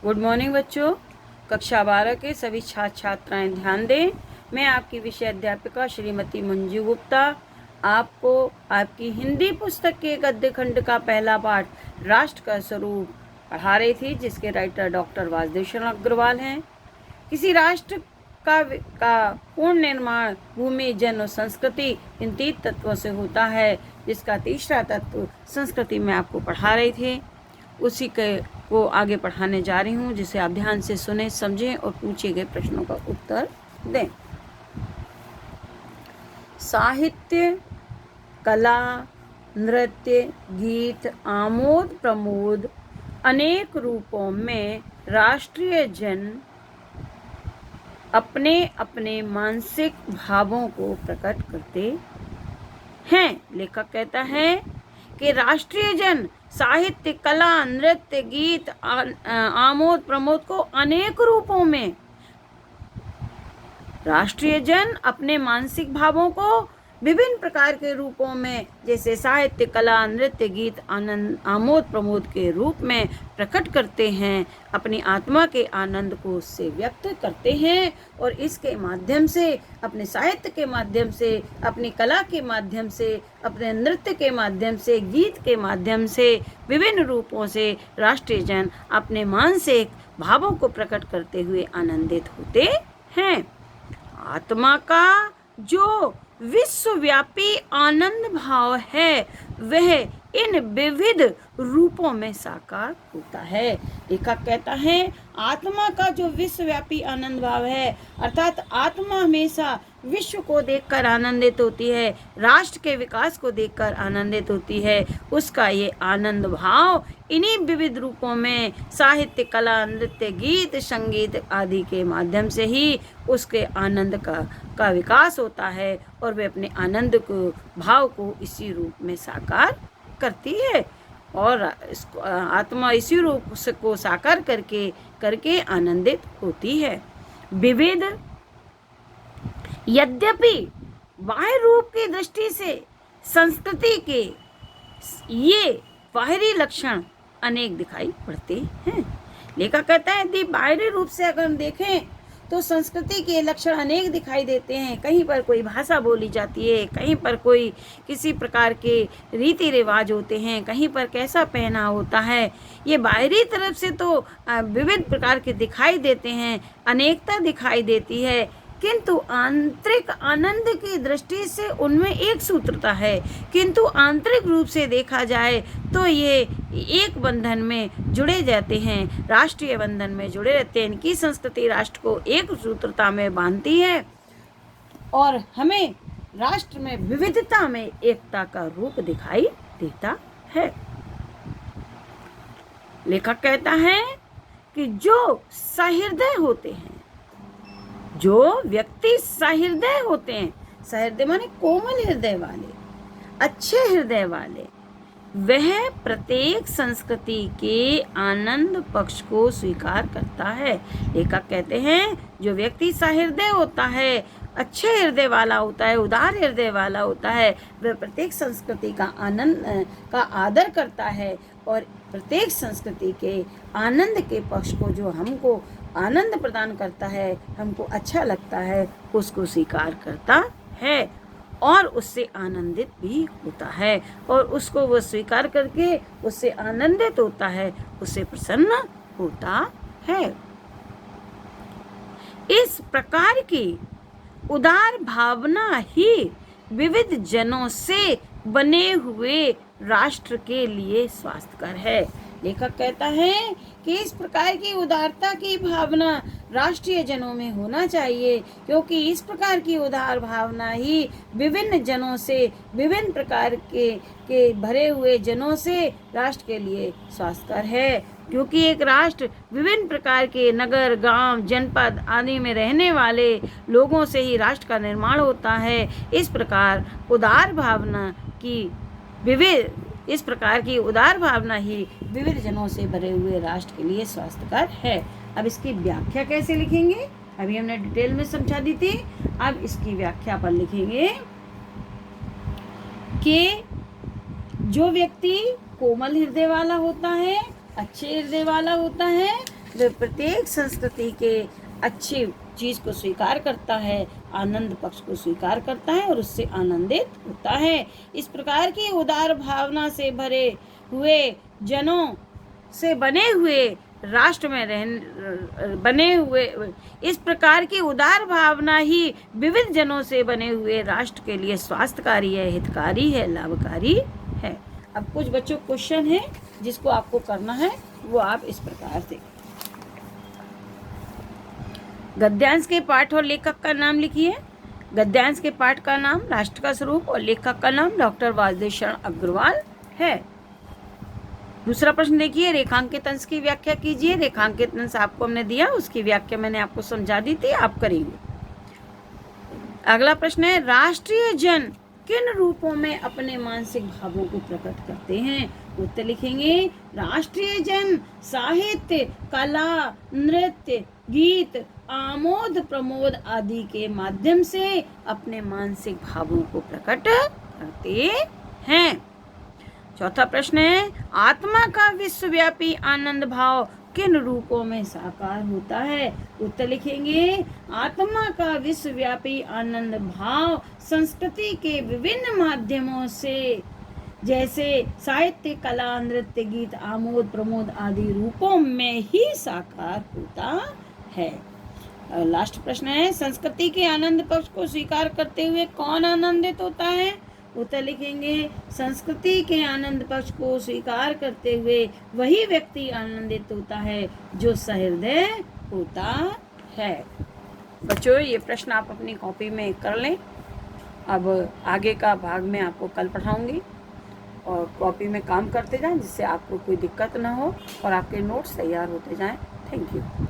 Good morning बच्चों। कक्षा 12 के सभी छात्र छात्राएं ध्यान दें। मैं आपकी विषय अध्यापिका श्रीमती मंजू गुप्ता आपको आपकी हिंदी पुस्तक के गद्य खंड का पहला पाठ राष्ट्र का स्वरूप पढ़ा रही थी, जिसके राइटर डॉक्टर वासुदेव शरण अग्रवाल हैं। किसी राष्ट्र का पूर्ण निर्माण भूमि, जन और संस्कृति इन 3 तत्वों से होता है, जिसका तीसरा तत्व संस्कृति में आपको पढ़ा रही थी। उसी को आगे पढ़ाने जा रही हूँ, जिसे आप ध्यान से सुने, समझें और पूछे गए प्रश्नों का उत्तर दें। साहित्य, कला, नृत्य, गीत, आमोद प्रमोद अनेक रूपों में राष्ट्रीय जन अपने अपने मानसिक भावों को प्रकट करते हैं। लेखक कहता है कि राष्ट्रीय जन साहित्य, कला, नृत्य, गीत, आमोद प्रमोद को अनेक रूपों में राष्ट्रीय जन अपने मानसिक भावों को विभिन्न प्रकार के रूपों में, जैसे साहित्य, कला, नृत्य, गीत, आनंद, आमोद प्रमोद के रूप में प्रकट करते हैं। अपनी आत्मा के आनंद को उससे व्यक्त करते हैं और इसके माध्यम से, अपने साहित्य के माध्यम से, अपनी कला के माध्यम से, अपने नृत्य के माध्यम से, गीत के माध्यम से, विभिन्न रूपों से राष्ट्रीय जन अपने मानसिक भावों को प्रकट करते हुए आनंदित होते हैं। आत्मा का जो विश्वव्यापी आनंद भाव है वह इन विविध रूपों में साकार होता है। लेखक कहता है आत्मा का जो विश्वव्यापी आनंद भाव है, अर्थात आत्मा हमेशा विश्व को देखकर आनंदित होती है, राष्ट्र के विकास को देखकर आनंदित होती है। उसका ये आनंद भाव इन्हीं विविध रूपों में साहित्य, कला, नृत्य, गीत, संगीत आदि के माध्यम से ही उसके आनंद का विकास होता है और वे अपने आनंद को भाव को इसी रूप में साकार करती है और आत्मा इसी रूप को साकार करके आनंदित होती है। विविध, यद्यपि बाह्य रूप की दृष्टि से संस्कृति के ये बाहरी लक्षण अनेक दिखाई पड़ते हैं। लेखक कहता है यदि बाहरी रूप से अगर हम देखें तो संस्कृति के लक्षण अनेक दिखाई देते हैं। कहीं पर कोई भाषा बोली जाती है, कहीं पर कोई किसी प्रकार के रीति रिवाज होते हैं, कहीं पर कैसा पहना होता है। ये बाहरी तरफ से तो विविध प्रकार के दिखाई देते हैं, अनेकता दिखाई देती है, किंतु आंतरिक आनंद की दृष्टि से उनमें एक सूत्रता है। किंतु आंतरिक रूप से देखा जाए तो ये एक बंधन में जुड़े जाते हैं, राष्ट्रीय बंधन में जुड़े रहते हैं। इनकी संस्कृति राष्ट्र को एक सूत्रता में बांधती है और हमें राष्ट्र में विविधता में एकता का रूप दिखाई देता है। लेखक कहता है कि जो सहृदय होते हैं, जो व्यक्ति सहृदय होते हैं, सहृदय माने कोमल हृदय वाले, अच्छे हृदय वाले, वह प्रत्येक संस्कृति के आनंद पक्ष को स्वीकार करता है। लेखक कहते हैं जो व्यक्ति सहृदय होता है, अच्छे हृदय वाला होता है, उदार हृदय वाला होता है, वह प्रत्येक संस्कृति का आनंद का आदर करता है और प्रत्येक संस्कृति के आनंद के पक्ष को, जो हमको आनंद प्रदान करता है, हमको अच्छा लगता है, उसको स्वीकार करता है और उससे आनंदित भी होता है और उसको वो स्वीकार करके उससे आनंदित होता है, उससे प्रसन्न होता है। इस प्रकार की उदार भावना ही विविध जनों से बने हुए राष्ट्र के लिए स्वास्थ्यकर है। लेखक कहता है कि इस प्रकार की उदारता की भावना राष्ट्रीय जनों में होना चाहिए, क्योंकि इस प्रकार की उदार भावना ही विभिन्न जनों से, विभिन्न प्रकार के भरे हुए जनों से राष्ट्र के लिए स्वास्थ्यकर है। क्योंकि एक राष्ट्र विभिन्न प्रकार के नगर, गांव, जनपद आदि में रहने वाले लोगों से ही राष्ट्र का निर्माण होता है। इस प्रकार की उदार भावना ही विविध जनों से भरे हुए राष्ट्र के लिए स्वास्थ्यकर है। अब इसकी व्याख्या कैसे लिखेंगे, अभी हमने डिटेल में समझा दी थी। अब इसकी व्याख्या पर लिखेंगे कि जो व्यक्ति कोमल हृदय वाला होता है, अच्छे हृदय वाला होता है, वह प्रत्येक संस्कृति के अच्छी चीज़ को स्वीकार करता है, आनंद पक्ष को स्वीकार करता है और उससे आनंदित होता है। इस प्रकार की उदार भावना से भरे हुए जनों से बने हुए राष्ट्र में बने हुए इस प्रकार की उदार भावना ही विविध जनों से बने हुए राष्ट्र के लिए स्वास्थ्यकारी है, हितकारी है, लाभकारी है। अब कुछ बच्चों क्वेश्चन है जिसको आपको करना है, वो आप इस प्रकार से गद्यांश के पाठ और लेखक का नाम लिखिए। गद्यांश के पाठ का नाम राष्ट्र का स्वरूप और लेखक का नाम डॉक्टर वासुदेव शरण अग्रवाल है। दूसरा प्रश्न देखिए, रेखांकित अंश की व्याख्या कीजिए। रेखांकित अंश आपको हमने दिया, उसकी व्याख्या मैंने आपको समझा दी थी, आप करेंगे। अगला प्रश्न है, राष्ट्रीय जन किन रूपों में अपने मानसिक भावों को प्रकट करते हैं? उत्तर लिखेंगे, राष्ट्रीय जन साहित्य, कला, नृत्य, गीत, आमोद प्रमोद आदि के माध्यम से अपने मानसिक भावों को प्रकट करते हैं। चौथा प्रश्न है, आत्मा का विश्वव्यापी आनंद भाव किन रूपों में साकार होता है? उत्तर लिखेंगे, आत्मा का विश्वव्यापी आनंद भाव संस्कृति के विभिन्न माध्यमों से जैसे साहित्य, कला, नृत्य, गीत, आमोद प्रमोद आदि रूपों में ही साकार होता है। लास्ट प्रश्न है, संस्कृति के आनंद पक्ष को स्वीकार करते हुए कौन आनंदित होता है? उत्तर लिखेंगे, संस्कृति के आनंद पक्ष को स्वीकार करते हुए वही व्यक्ति आनंदित होता है जो सहृदय होता है। बच्चों, ये प्रश्न आप अपनी कॉपी में कर लें। अब आगे का भाग में आपको कल पढ़ाऊंगी और कॉपी में काम करते जाएं जिससे आपको कोई दिक्कत ना हो और आपके नोट्स तैयार होते जाएं। Thank you.